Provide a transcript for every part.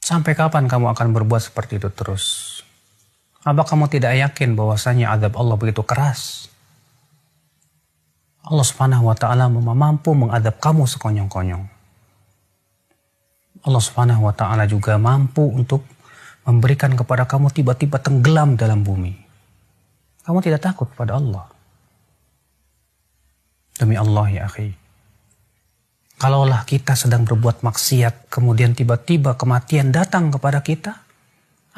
Sampai kapan kamu akan berbuat seperti itu terus? Apa kamu tidak yakin bahwasanya azab Allah begitu keras? Allah Subhanahu wa Ta'ala mampu mengadab kamu sekonyong-konyong. Allah Subhanahu wa Ta'ala juga mampu untuk memberikan kepada kamu tiba-tiba tenggelam dalam bumi. Kamu tidak takut kepada Allah. Demi Allah ya akhi. Kalaulah kita sedang berbuat maksiat, kemudian tiba-tiba kematian datang kepada kita,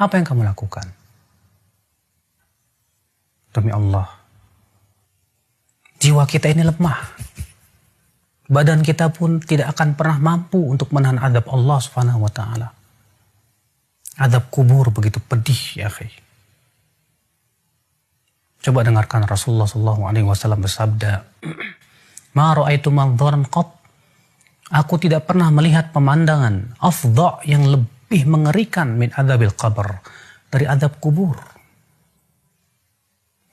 apa yang kamu lakukan? Demi Allah, jiwa kita ini lemah. Badan kita pun tidak akan pernah mampu untuk menahan azab Allah Subhanahu wa Ta'ala. Azab kubur begitu pedih ya akhi. Coba dengarkan Rasulullah SAW bersabda, "Ma ra'aitu manzaran qat." Aku tidak pernah melihat pemandangan afdha yang lebih mengerikan min adzabil qabr, dari azab kubur.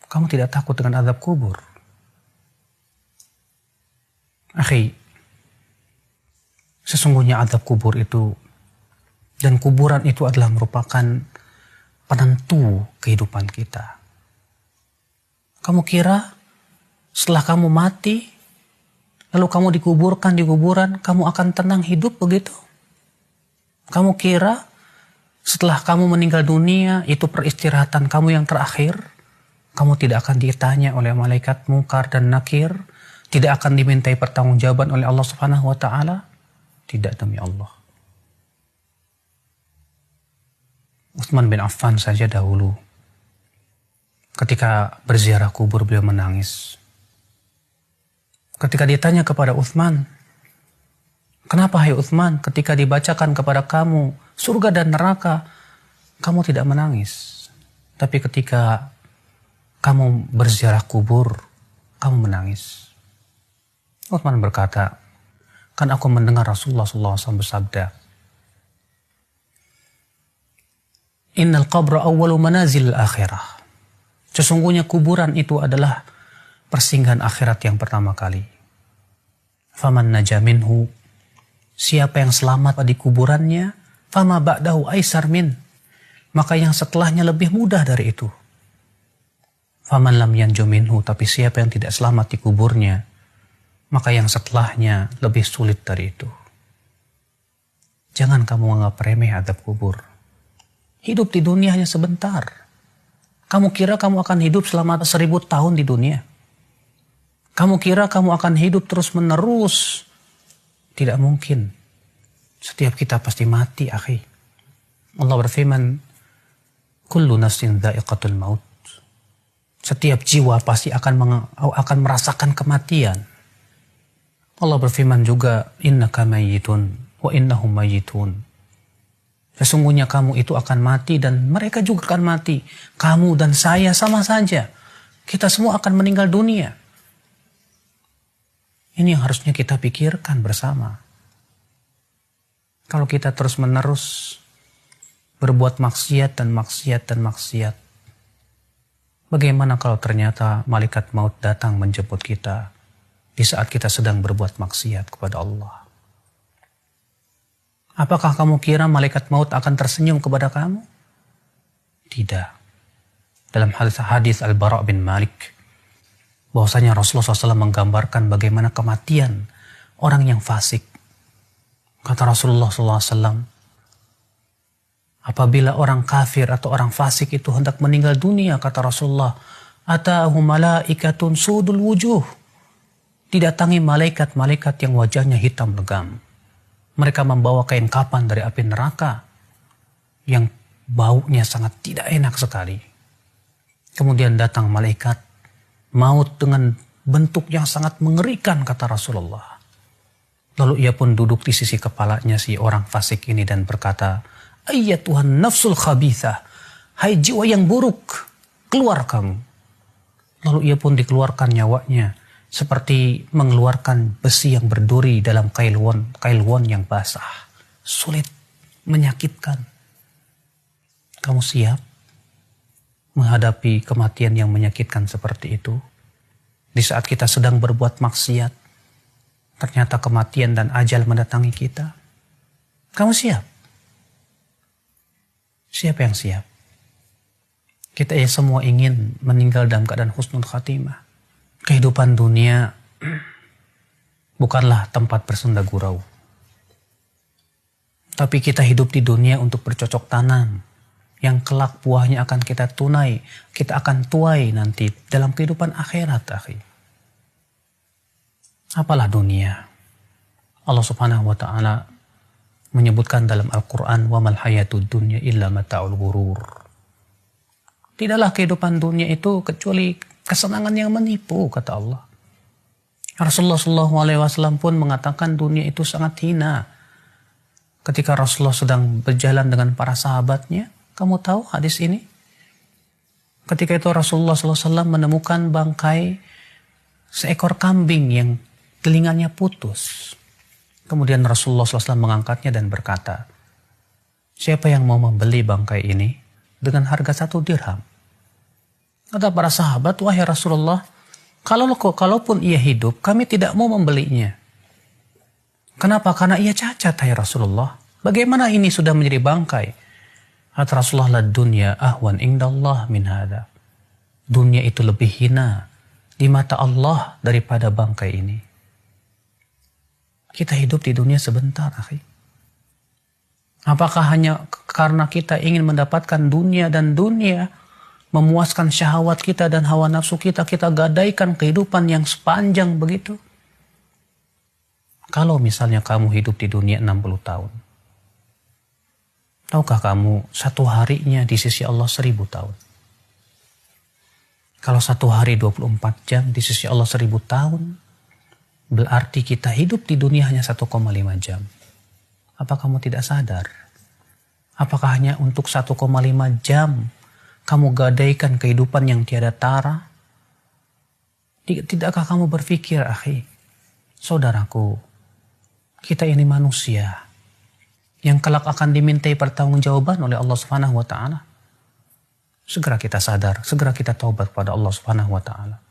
Kamu tidak takut dengan azab kubur? Akhi, sesungguhnya azab kubur itu dan kuburan itu adalah merupakan penentu kehidupan kita. Kamu kira setelah kamu mati, lalu kamu dikuburkan di kuburan, kamu akan tenang hidup begitu? Kamu kira setelah kamu meninggal dunia, itu peristirahatan kamu yang terakhir? Kamu tidak akan ditanya oleh malaikat Munkar dan Nakir? Tidak akan dimintai pertanggungjawaban oleh Allah Subhanahu wa Ta'ala? Tidak, demi Allah. Utsman bin Affan saja dahulu, ketika berziarah kubur, beliau menangis. Ketika ditanya kepada Utsman, "Kenapa hai Utsman, ketika dibacakan kepada kamu surga dan neraka, kamu tidak menangis? Tapi ketika kamu berziarah kubur, kamu menangis?" Utsman berkata, "Kan aku mendengar Rasulullah SAW bersabda, Innal qabra awwalu manazil akhirah." Sesungguhnya kuburan itu adalah persinggahan akhirat yang pertama kali. Faman naja minhu, siapa yang selamat di kuburannya, fama ba'dahu aisar min, maka yang setelahnya lebih mudah dari itu. Faman lam yanju minhu, tapi siapa yang tidak selamat di kuburnya, maka yang setelahnya lebih sulit dari itu. Jangan kamu menganggap remeh azab kubur. Hidup di dunia hanya sebentar. Kamu kira kamu akan hidup selama 1000 tahun di dunia? Kamu kira kamu akan hidup terus menerus? Tidak mungkin. Setiap kita pasti mati, akhi. Allah berfirman, "Kullu nafsin dha'iqatul maut." Setiap jiwa pasti akan merasakan kematian. Allah berfirman juga, "Innaka mayyitun wa innahum mayyitun." Sesungguhnya kamu itu akan mati dan mereka juga akan mati. Kamu dan saya sama saja. Kita semua akan meninggal dunia. Ini yang harusnya kita pikirkan bersama. Kalau kita terus menerus berbuat maksiat dan maksiat dan maksiat, bagaimana kalau ternyata malaikat maut datang menjemput kita di saat kita sedang berbuat maksiat kepada Allah? Apakah kamu kira malaikat maut akan tersenyum kepada kamu? Tidak. Dalam hadis Al-Bara' bin Malik, bahwasanya Rasulullah SAW menggambarkan bagaimana kematian orang yang fasik. Kata Rasulullah SAW, apabila orang kafir atau orang fasik itu hendak meninggal dunia, kata Rasulullah, "Ata'ahu malaikatun sudul wujuh." Didatangi malaikat-malaikat yang wajahnya hitam legam. Mereka membawa kain kapan dari api neraka yang baunya sangat tidak enak sekali. Kemudian datang malaikat maut dengan bentuk yang sangat mengerikan, kata Rasulullah. Lalu ia pun duduk di sisi kepalanya si orang fasik ini dan berkata, "Ayyatuhan nafsul khabithah, hai jiwa yang buruk, keluar kamu." Lalu ia pun dikeluarkan nyawanya, seperti mengeluarkan besi yang berduri dalam kailwon yang basah. Sulit, menyakitkan. Kamu siap menghadapi kematian yang menyakitkan seperti itu? Di saat kita sedang berbuat maksiat, ternyata kematian dan ajal mendatangi kita. Kamu siap? Siapa yang siap? Kita ya semua ingin meninggal dalam keadaan husnul khatimah. Kehidupan dunia bukanlah tempat bersenda gurau. Tapi kita hidup di dunia untuk bercocok tanam. Yang kelak buahnya akan kita tunai. Kita akan tuai nanti dalam kehidupan akhirat, akhi. Apalah dunia? Allah subhanahu wa ta'ala menyebutkan dalam Al-Quran, وَمَا الْحَيَاةُ الدُّنْيَا إِلَّا مَتَاعُ الْغُرُورِ. Tidaklah kehidupan dunia itu kecuali kesenangan yang menipu, kata Allah. Rasulullah SAW pun mengatakan dunia itu sangat hina. Ketika Rasulullah sedang berjalan dengan para sahabatnya, kamu tahu hadis ini? Ketika itu Rasulullah SAW menemukan bangkai seekor kambing yang telinganya putus. Kemudian Rasulullah SAW mengangkatnya dan berkata, siapa yang mau membeli bangkai ini dengan harga 1 dirham? Kata para sahabat, wahai Rasulullah, kalaupun ia hidup, kami tidak mau membelinya. Kenapa? Karena ia cacat, hai Rasulullah. Bagaimana ini sudah menjadi bangkai? Kata Rasulullah, la dunya ahwan indallah min hada. Dunia itu lebih hina di mata Allah daripada bangkai ini. Kita hidup di dunia sebentar, akhi. Apakah hanya karena kita ingin mendapatkan dunia dan dunia, memuaskan syahwat kita dan hawa nafsu kita, kita gadaikan kehidupan yang sepanjang begitu? Kalau misalnya kamu hidup di dunia 60 tahun, tahukah kamu satu harinya di sisi Allah 1000 tahun? Kalau satu hari 24 jam di sisi Allah 1000 tahun, berarti kita hidup di dunia hanya 1,5 jam. Apa kamu tidak sadar? Apakah hanya untuk 1,5 jam kamu gadaikan kehidupan yang tiada tara? Tidakkah kamu berpikir, akhi, saudaraku, kita ini manusia yang kelak akan dimintai pertanggungjawaban oleh Allah Subhanahu wa taala. Segera kita sadar, segera kita taubat kepada Allah Subhanahu wa taala.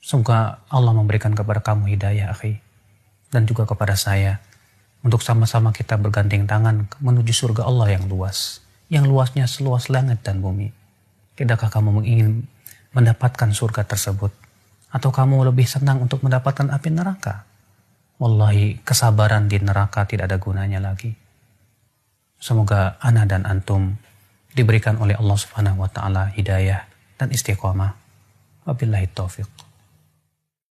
Semoga Allah memberikan kepada kamu hidayah, akhi, dan juga kepada saya, untuk sama-sama kita bergandeng tangan menuju surga Allah yang luas, yang luasnya seluas langit dan bumi. Tidakkah kamu ingin mendapatkan surga tersebut? Atau kamu lebih senang untuk mendapatkan api neraka? Wallahi, kesabaran di neraka tidak ada gunanya lagi. Semoga ana dan antum diberikan oleh Allah Subhanahu wa taala hidayah dan istiqamah. Wabillahi taufiq.